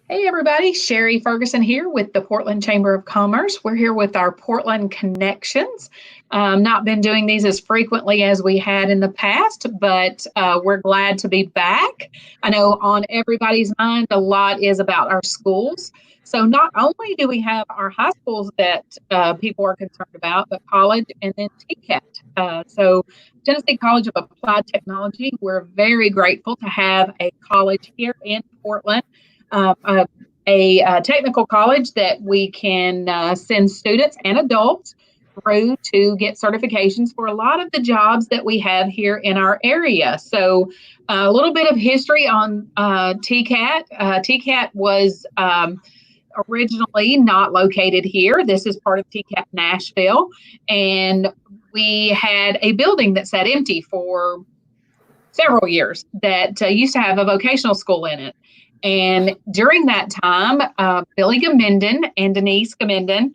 Hey everybody, Sherry Ferguson here with the Portland Chamber of Commerce. We're here with our Portland Connections. Not been doing these as frequently as we had in the past, but we're glad to be back. I know on everybody's mind, a lot is about our schools. So not only do we have our high schools that people are concerned about, but college and then TCAT. So Tennessee College of Applied Technology, we're very grateful to have a college here in Portland, a technical college that we can send students and adults through to get certifications for a lot of the jobs that we have here in our area. So a little bit of history on TCAT. TCAT was originally not located here. This is part of TCAT Nashville. And we had a building that sat empty for several years that used to have a vocational school in it. And during that time, Billy Gamenden and Denise Gamenden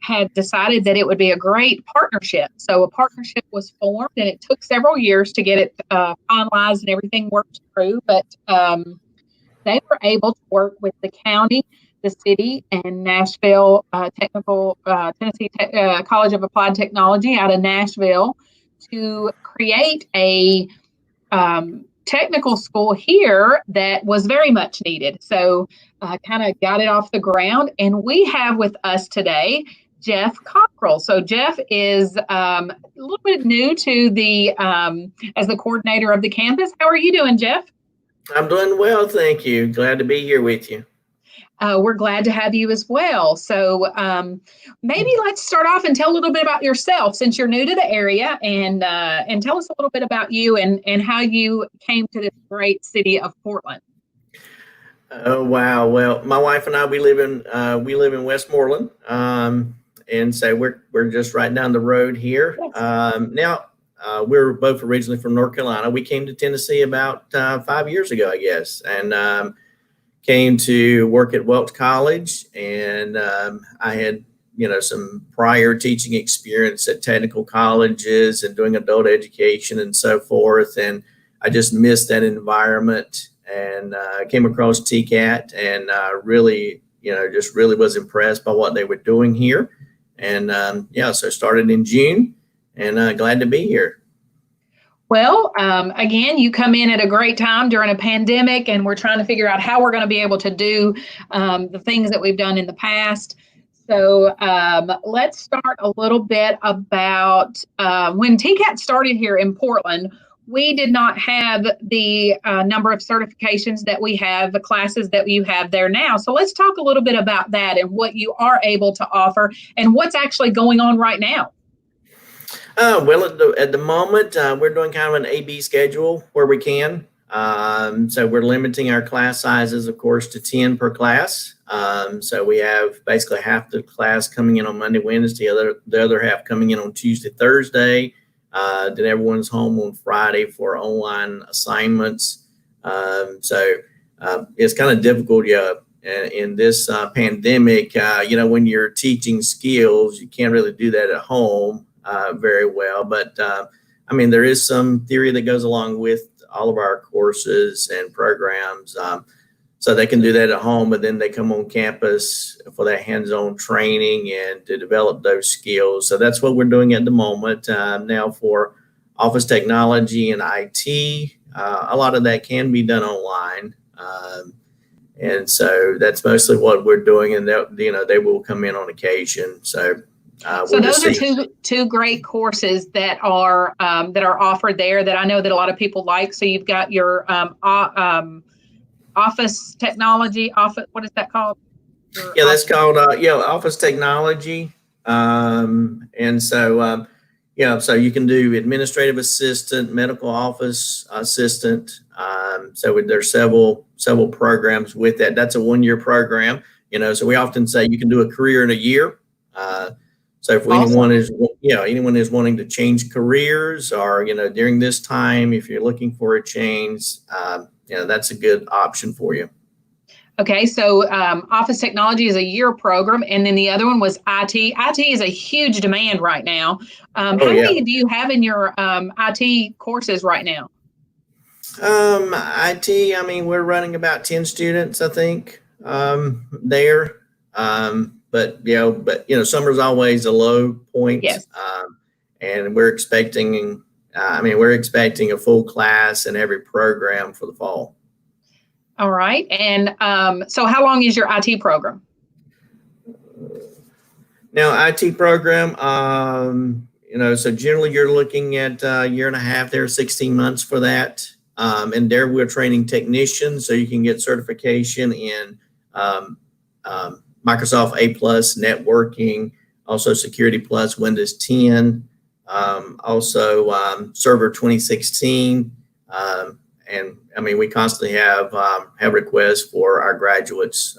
had decided that it would be a great partnership. So a partnership was formed, and it took several years to get it finalized and everything worked through. But they were able to work with the county, the city, and Nashville Tennessee College of Applied Technology out of Nashville to create a technical school here that was very much needed. So kind of got it off the ground. And we have with us today Jeff Cockrell. So Jeff is a little bit new to the as the coordinator of the campus. How are you doing, Jeff? I'm doing well, thank you. Glad to be here with you. We're glad to have you as well. So maybe let's start off and tell a little bit about yourself since you're new to the area, and tell us a little bit about you and how you came to this great city of Portland. Oh wow! Well, my wife and I we live in Westmoreland, and so we're just right down the road here. Yes. Now we're both originally from North Carolina. We came to Tennessee about 5 years ago, I guess, and came to work at Welch College, and I had some prior teaching experience at technical colleges and doing adult education and so forth, and I just missed that environment and came across TCAT and really was impressed by what they were doing here, and so started in June, and glad to be here. Well, again, you come in at a great time during a pandemic, and we're trying to figure out how we're going to be able to do the things that we've done in the past. So let's start a little bit about when TCAT started here in Portland. We did not have the number of certifications that we have, the classes that you have there now. So let's talk a little bit about that and what you are able to offer and what's actually going on right now. Well, at the moment, we're doing kind of an A/B schedule where we can. So we're limiting our class sizes, of course, to 10 per class. So we have basically half the class coming in on Monday, Wednesday, the other half coming in on Tuesday, Thursday. Then everyone's home on Friday for online assignments. So it's kind of difficult, in this pandemic. When you're teaching skills, you can't really do that at home very well, but there is some theory that goes along with all of our courses and programs, so they can do that at home, but then they come on campus for that hands-on training and to develop those skills. So that's what we're doing at the moment. Now for office technology and IT, a lot of that can be done online, and so that's mostly what we're doing, and they will come in on occasion. So those are two great courses that are offered there that I know that a lot of people like. So you've got your office technology. What is that called? That's called office technology. And so so you can do administrative assistant, medical office assistant. So there's several programs with that. That's a 1-year program. So we often say you can do a career in a year. So if anyone is wanting to change careers, or during this time, if you're looking for a change, that's a good option for you. Okay, so office technology is a year program, and then the other one was IT. IT is a huge demand right now. How many do you have in your IT courses right now? IT, we're running about 10 students, I think. there. But summer's always a low point. Yes. And we're expecting, we're expecting a full class in every program for the fall. All right. And so how long is your IT program? Now, IT program, so generally you're looking at a year and a half there, 16 months for that. And there we're training technicians, so you can get certification in Microsoft A+ networking, also Security Plus, Windows 10, also Server 2016. And we constantly have requests for our graduates.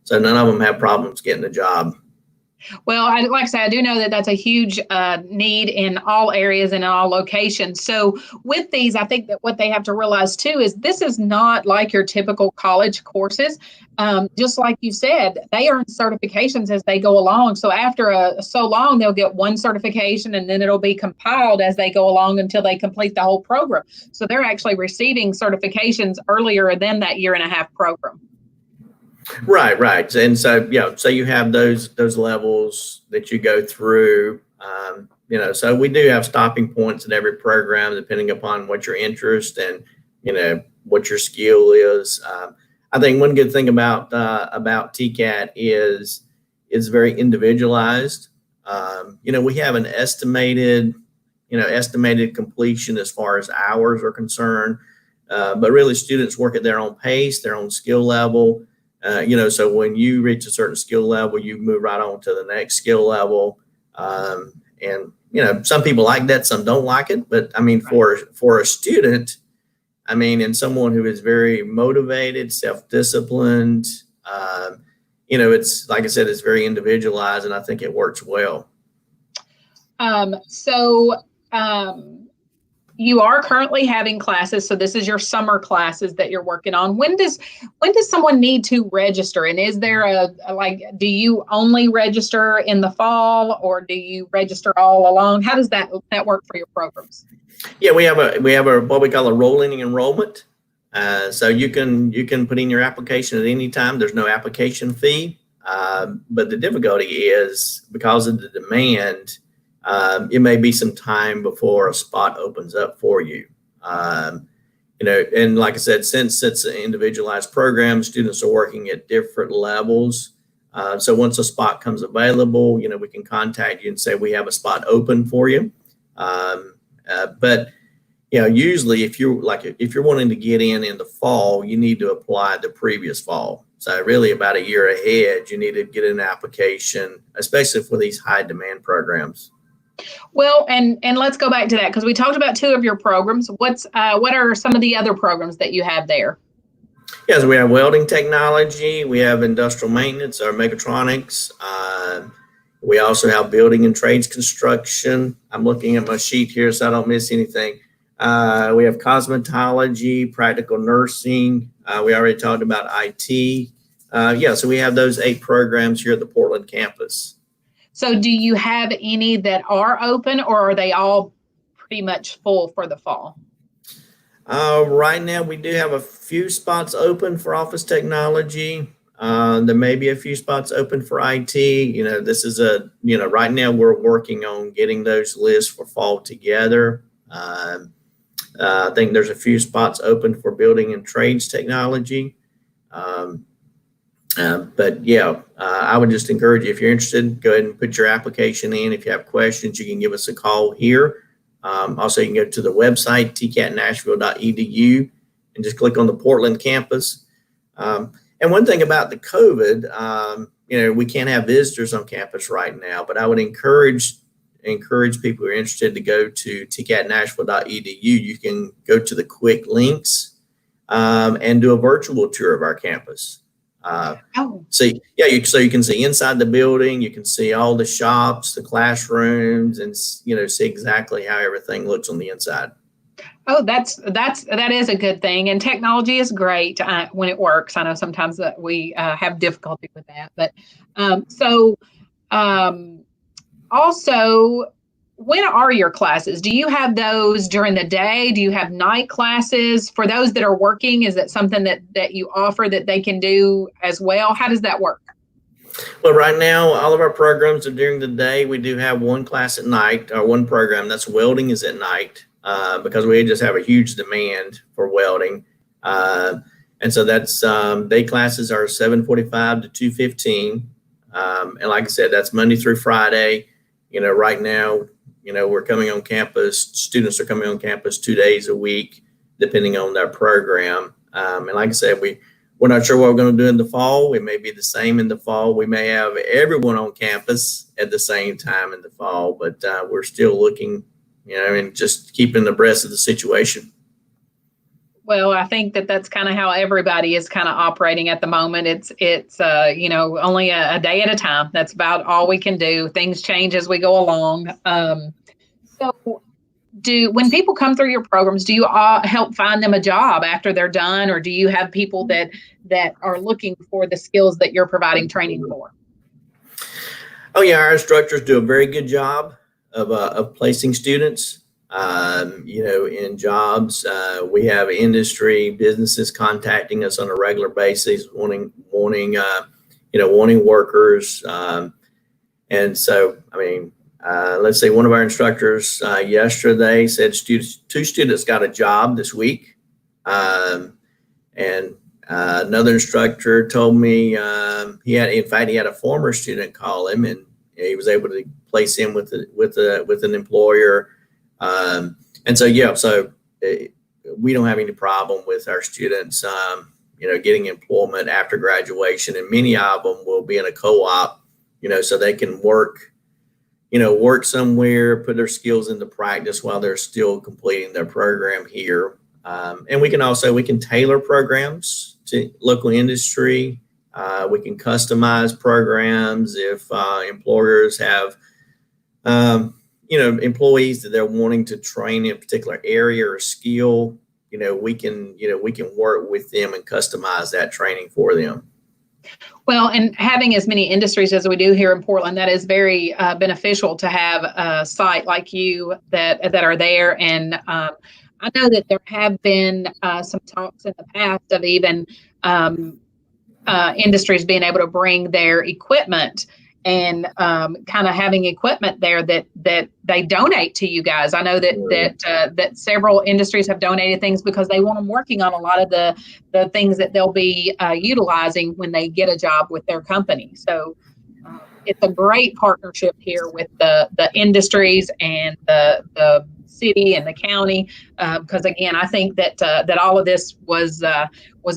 So none of them have problems getting a job. Well, like I said, I do know that that's a huge need in all areas and in all locations. So with these, I think that what they have to realize too is this is not like your typical college courses. Just like you said, they earn certifications as they go along. So after so long, they'll get one certification and then it'll be compiled as they go along until they complete the whole program. So they're actually receiving certifications earlier than that year and a half program. Right. And so, so you have those levels that you go through, so we do have stopping points in every program, depending upon what your interest and, what your skill is. I think one good thing about TCAT is it's very individualized. We have an estimated completion as far as hours are concerned, but really students work at their own pace, their own skill level. So when you reach a certain skill level, you move right on to the next skill level. And some people like that, some don't like it. But for a student, and someone who is very motivated, self-disciplined, it's like I said, it's very individualized, and I think it works well. You are currently having classes, so this is your summer classes that you're working on. When does someone need to register? And is there do you only register in the fall, or do you register all along? How does that work for your programs? Yeah, we have a what we call a rolling enrollment. So you can put in your application at any time. There's no application fee, but the difficulty is because of the demand. It may be some time before a spot opens up for you. And like I said, since it's an individualized program, students are working at different levels. So once a spot comes available, we can contact you and say we have a spot open for you. But usually if you're wanting to get in the fall, you need to apply the previous fall. So really about a year ahead, you need to get an application, especially for these high demand programs. Well, and let's go back to that because we talked about two of your programs. What are some of the other programs that you have there? Yeah, so we have welding technology, we have industrial maintenance or mechatronics. We also have building and trades construction. I'm looking at my sheet here so I don't miss anything. We have cosmetology, practical nursing. We already talked about IT. So we have those 8 programs here at the Portland campus. So do you have any that are open, or are they all pretty much full for the fall? Right now, we do have a few spots open for office technology. There may be a few spots open for IT. This is right now we're working on getting those lists for fall together. I think there's a few spots open for building and trades technology. I would just encourage you, if you're interested, go ahead and put your application in. If you have questions, you can give us a call here. Also, you can go to the website, tcatnashville.edu, and just click on the Portland campus. And one thing about the COVID, we can't have visitors on campus right now, but I would encourage people who are interested to go to tcatnashville.edu. You can go to the quick links and do a virtual tour of our campus. So you can see inside the building, you can see all the shops, the classrooms, and see exactly how everything looks on the inside. Oh, that is a good thing, and technology is great when it works. I know sometimes that we have difficulty with that, but also when are your classes? Do you have those during the day? Do you have night classes? For those that are working, is that something that you offer that they can do as well? How does that work? Well, right now, all of our programs are during the day. We do have one class at night, or one program that's welding is at night, because we just have a huge demand for welding. And so that's day classes are 7:45 to 2:15. And like I said, that's Monday through Friday. Right now, we're coming on campus. Students are coming on campus 2 days a week, depending on their program. And like I said, we're not sure what we're going to do in the fall. We may be the same in the fall. We may have everyone on campus at the same time in the fall, but we're still looking, and just keeping abreast of the situation. Well, I think that's kind of how everybody is kind of operating at the moment. It's only a day at a time. That's about all we can do. Things change as we go along. So when people come through your programs, do you help find them a job after they're done, or do you have people that are looking for the skills that you're providing training for? Oh yeah, our instructors do a very good job of placing students. In jobs. We have industry businesses contacting us on a regular basis, wanting workers. And so, let's say one of our instructors yesterday said two students got a job this week. And another instructor told me he had a former student call him, and he was able to place him with an employer. And so we don't have any problem with our students, getting employment after graduation, and many of them will be in a co-op, so they can work somewhere, put their skills into practice while they're still completing their program here. And we can tailor programs to local industry. We can customize programs if employers have, employees that they're wanting to train in a particular area or skill. We can work with them and customize that training for them. Well, and having as many industries as we do here in Portland, that is very beneficial to have a site like you that are there. And I know that there have been some talks in the past of even industries being able to bring their equipment and kind of having equipment there that they donate to you guys. I know that several industries have donated things because they want them working on a lot of the things that they'll be utilizing when they get a job with their company. So it's a great partnership here with the industries and the city and the county, because again, I think that all of this was a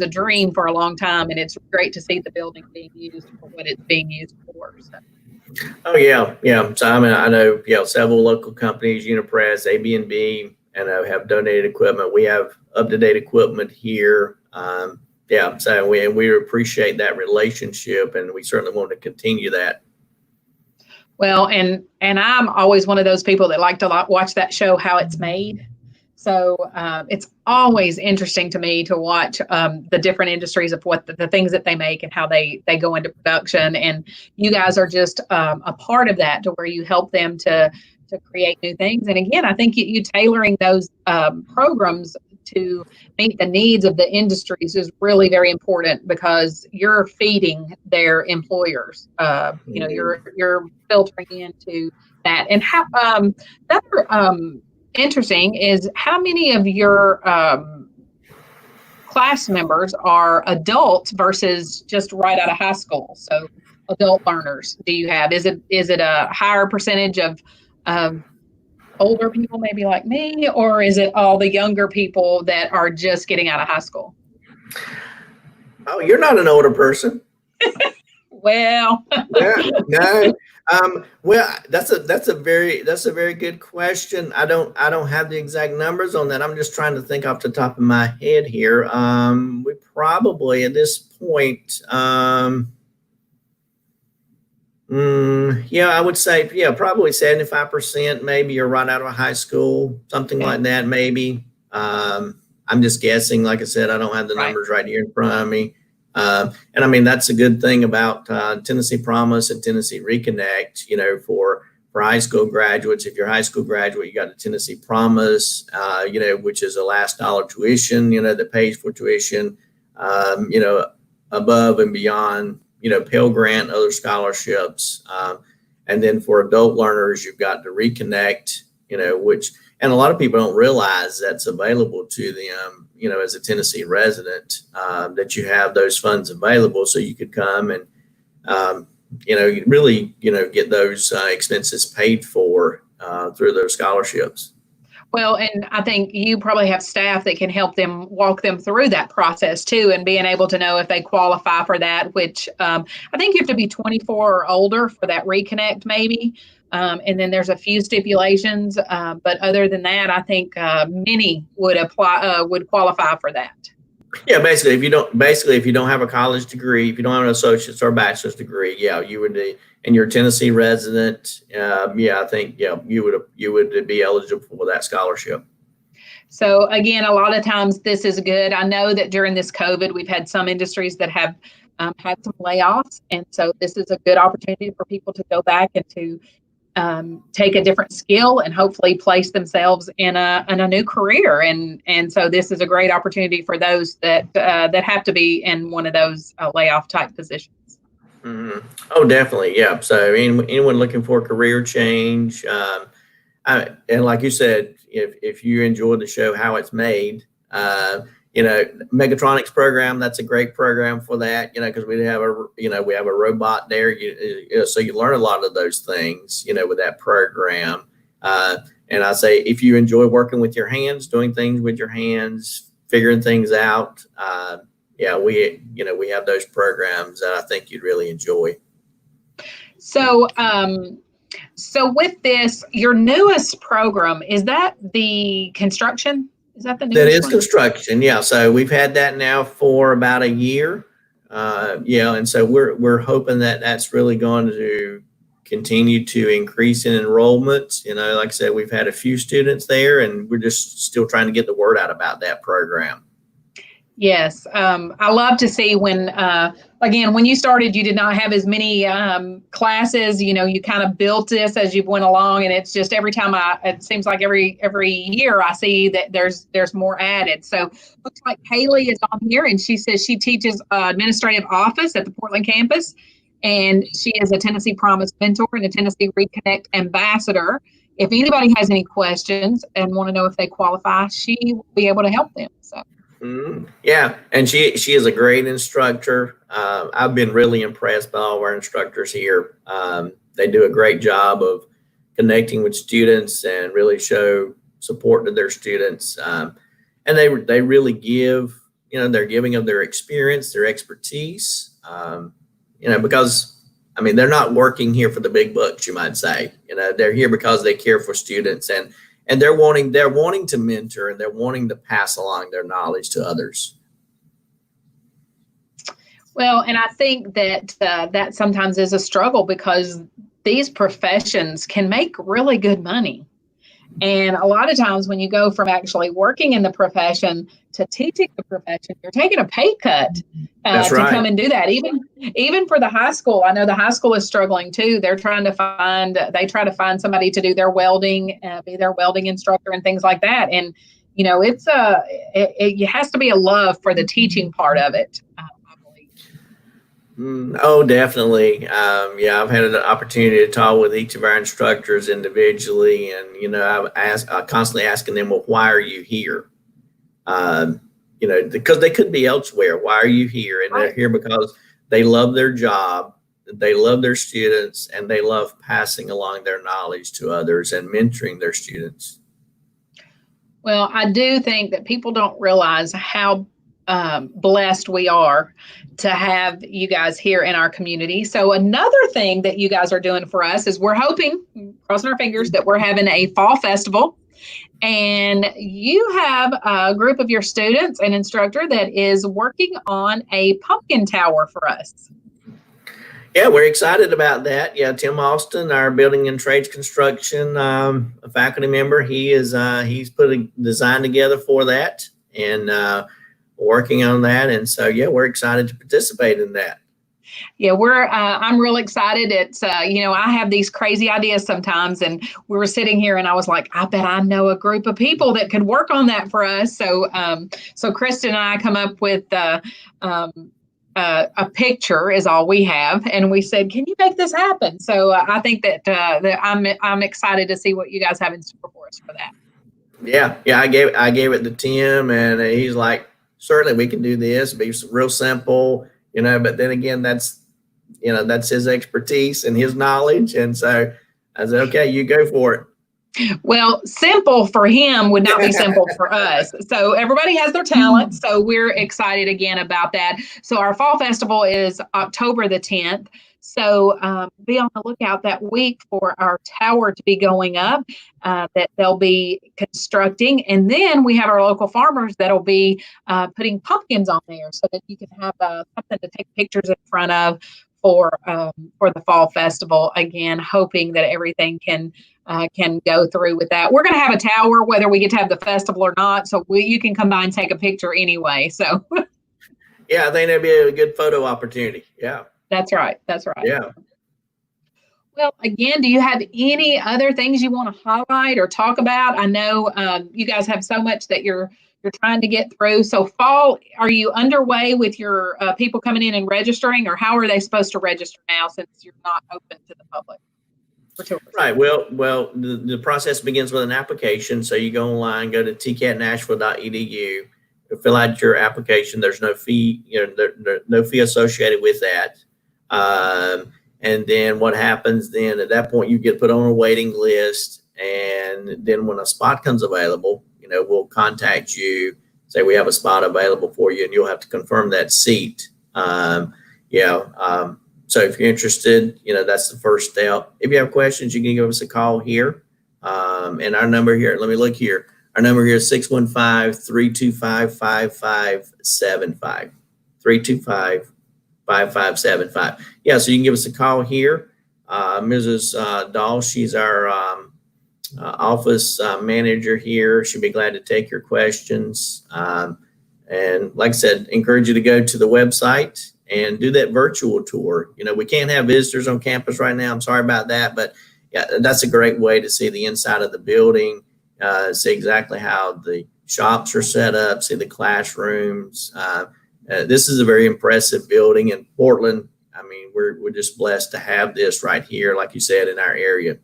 dream for a long time, and it's great to see the building being used for what it's being used for. So. Oh yeah. So I know several local companies, Unipress, AB&B, and have donated equipment. We have up-to-date equipment here. So we appreciate that relationship, and we certainly want to continue that. Well, and I'm always one of those people that like to watch that show, How It's Made. So it's always interesting to me to watch the different industries of what the things that they make and how they go into production. And you guys are just a part of that, to where you help them to create new things. And again, I think you tailoring those programs to meet the needs of the industries is really very important, because you're feeding their employers. You're filtering into that. And how interesting is how many of your class members are adults versus just right out of high school? So adult learners, do you have? Is it a higher percentage of older people, maybe like me, or is it all the younger people that are just getting out of high school? Oh, you're not an older person. Well, no. Well, that's a very good question. I don't have the exact numbers on that. I'm just trying to think off the top of my head here. We probably at this point, I would say, probably 75%. Maybe you're right out of high school, something like that. Maybe. I'm just guessing. Like I said, I don't have the numbers right here in front of me. And that's a good thing about Tennessee Promise and Tennessee Reconnect, for for high school graduates. If you're a high school graduate, you got the Tennessee Promise, which is a last dollar tuition, that pays for tuition, above and beyond, Pell Grant, other scholarships. And then for adult learners, you've got the Reconnect, and a lot of people don't realize that's available to them, as a Tennessee resident, that you have those funds available so you could come and, really, get those expenses paid for through those scholarships. Well, and I think you probably have staff that can help them walk them through that process too, and being able to know if they qualify for that, which I think you have to be 24 or older for that Reconnect maybe. And then there's a few stipulations, but other than that, I think many would qualify for that. Yeah, basically, if you don't have a college degree, if you don't have an associate's or bachelor's degree, you would be, and you're a Tennessee resident, I think, you would be eligible for that scholarship. So again, a lot of times this is good. I know that during this COVID, we've had some industries that have had some layoffs, and so this is a good opportunity for people to go back and to take a different skill and hopefully place themselves in a new career. And so this is a great opportunity for those that have to be in one of those layoff type positions. Mm-hmm. Oh, definitely. Yeah. So anyone looking for a career change, and like you said, if you enjoyed the show, How It's Made, Megatronics program, that's a great program for that, because we have a robot there, so you learn a lot of those things, with that program. And I say, if you enjoy working with your hands, doing things with your hands, figuring things out, we have those programs that I think you'd really enjoy. So, so with this, your newest program, is that the construction? Is that the newest? That is one? Construction, yeah. So we've had that now for about a year, and so we're hoping that that's really going to continue to increase in enrollment. Like I said, we've had a few students there, and we're just still trying to get the word out about that program. Yes. I love to see when, again, when you started, you did not have as many classes, you kind of built this as you went along, and it's just every time it seems like every year I see that there's more added. So looks like Haley is on here, and she says she teaches administrative office at the Portland campus, and she is a Tennessee Promise mentor and a Tennessee Reconnect ambassador. If anybody has any questions and want to know if they qualify, she will be able to help them. So. Mm-hmm. Yeah, and she is a great instructor. I've been really impressed by all of our instructors here. They do a great job of connecting with students and really show support to their students. And they really give, they're giving of their experience, their expertise, because they're not working here for the big bucks, you might say. They're here because they care for students, and they're wanting to mentor, and they're wanting to pass along their knowledge to others. Well, and I think that that sometimes is a struggle, because these professions can make really good money. And a lot of times when you go from actually working in the profession to teaching the profession, you're taking a pay cut to come and do that. Even for the high school, I know the high school is struggling too. They try to find somebody to do their welding, be their welding instructor and things like that. And, it has to be a love for the teaching part of it. Oh, definitely. I've had an opportunity to talk with each of our instructors individually, and I'm constantly asking them, well, why are you here? Because they could be elsewhere. Why are you here? And they're here because they love their job, they love their students, and they love passing along their knowledge to others and mentoring their students. Well, I do think that people don't realize how blessed we are to have you guys here in our community. So another thing that you guys are doing for us is we're hoping, crossing our fingers, that we're having a fall festival, and you have a group of your students and instructor that is working on a pumpkin tower for us. Yeah, we're excited about that. Yeah, Tim Austin, our building and trades construction a faculty member, he's put a design together for that, and working on that. And so, we're excited to participate in that. Yeah, I'm real excited. It's, I have these crazy ideas sometimes, and we were sitting here and I was like, I bet I know a group of people that could work on that for us. So Kristen and I come up with, a picture is all we have, and we said, "Can you make this happen?" So I think that I'm excited to see what you guys have in store for us for that. Yeah. I gave it to Tim, and he's like, certainly we can do this. Be real simple, But then again, that's his expertise and his knowledge, and so I said, okay, you go for it. Well, simple for him would not be simple for us. So everybody has their talent. So we're excited again about that. So our fall festival is October the 10th. So be on the lookout that week for our tower to be going up that they'll be constructing. And then we have our local farmers that'll be putting pumpkins on there so that you can have something to take pictures in front of for the fall festival. Again, hoping that everything can go through with that. We're going to have a tower, whether we get to have the festival or not. So you can come by and take a picture anyway. So yeah, I think that'd be a good photo opportunity. Yeah. That's right. Yeah. Well, again, do you have any other things you want to highlight or talk about? I know you guys have so much that you're trying to get through. So fall, are you underway with your people coming in and registering, or how are they supposed to register now since you're not open to the public? Right. Well, the process begins with an application. So you go online, go to tcatnashville.edu, fill out your application. There's no fee, no fee associated with that. And then what happens then at that point, you get put on a waiting list. And then when a spot comes available, we'll contact you, say we have a spot available for you, and you'll have to confirm that seat. So if you're interested, that's the first step. If you have questions, you can give us a call here. And our number here, let me look here. Our number here is 615-325-5575. 325-5575. Yeah, so you can give us a call here. Mrs. Dahl, she's our office manager here. She'll be glad to take your questions. And like I said, encourage you to go to the website and do that virtual tour. We can't have visitors on campus right now. I'm sorry about that, but yeah, that's a great way to see the inside of the building, see exactly how the shops are set up, see the classrooms. This is a very impressive building in Portland. I mean, we're just blessed to have this right here, like you said, in our area.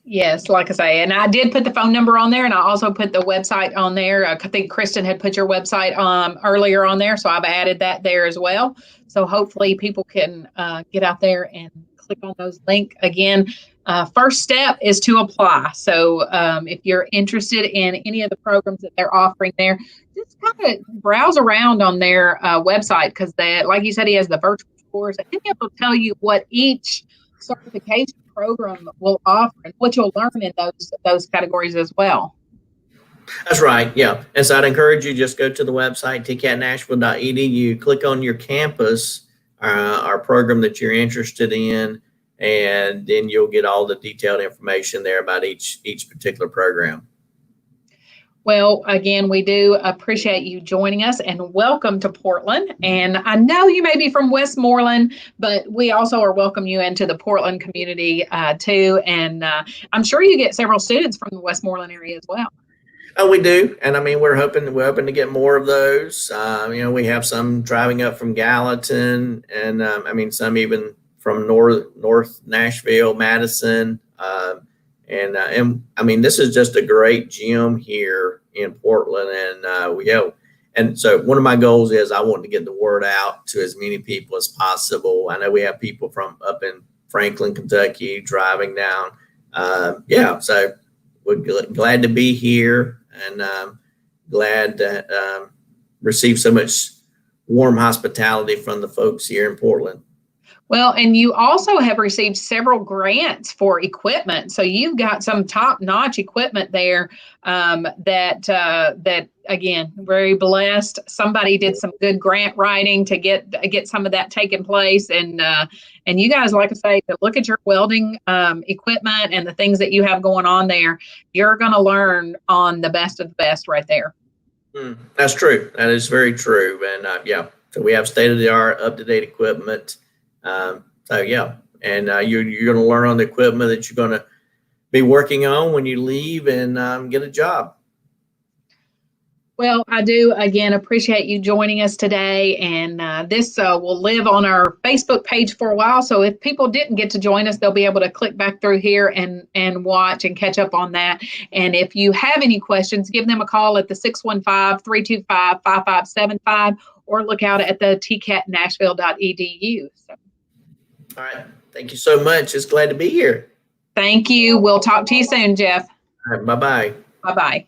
Yes, like I say, and I did put the phone number on there, and I also put the website on there. I think Kristen had put your website earlier on there, so I've added that there as well. So hopefully people can get out there and click on those links. Again, first step is to apply. So if you're interested in any of the programs that they're offering there, just kind of browse around on their website, because like you said, he has the virtual course. I think it will tell you what each certification program will offer and what you'll learn in those categories as well. That's right. Yeah. And so I'd encourage you, just go to the website, tcatnashville.edu, click on your campus, our program that you're interested in, and then you'll get all the detailed information there about each particular program. Well, again, we do appreciate you joining us, and welcome to Portland. And I know you may be from Westmoreland, but we also are welcoming you into the Portland community too. And I'm sure you get several students from the Westmoreland area as well. Oh, we do. And I mean, we're hoping to get more of those. We have some driving up from Gallatin, and some even from North Nashville, Madison. And I mean, this is just a great gym here in Portland, and so one of my goals is I want to get the word out to as many people as possible. I know we have people from up in Franklin, Kentucky, driving down. So we're glad to be here, and glad to receive so much warm hospitality from the folks here in Portland. Well, and you also have received several grants for equipment. So you've got some top-notch equipment there that again, very blessed. Somebody did some good grant writing to get some of that taking place. And you guys, like I say, to look at your welding equipment and the things that you have going on there, you're going to learn on the best of the best right there. That's true. That is very true. And So we have state-of-the-art, up-to-date equipment. So yeah, and you're going to learn on the equipment that you're going to be working on when you leave and get a job. Well, I do, again, appreciate you joining us today. And this will live on our Facebook page for a while. So if people didn't get to join us, they'll be able to click back through here and watch and catch up on that. And if you have any questions, give them a call at the 615-325-5575 or look out at the tcatnashville.edu. So. All right. Thank you so much. Just glad to be here. Thank you. We'll talk to you soon, Jeff. All right. Bye-bye. Bye-bye.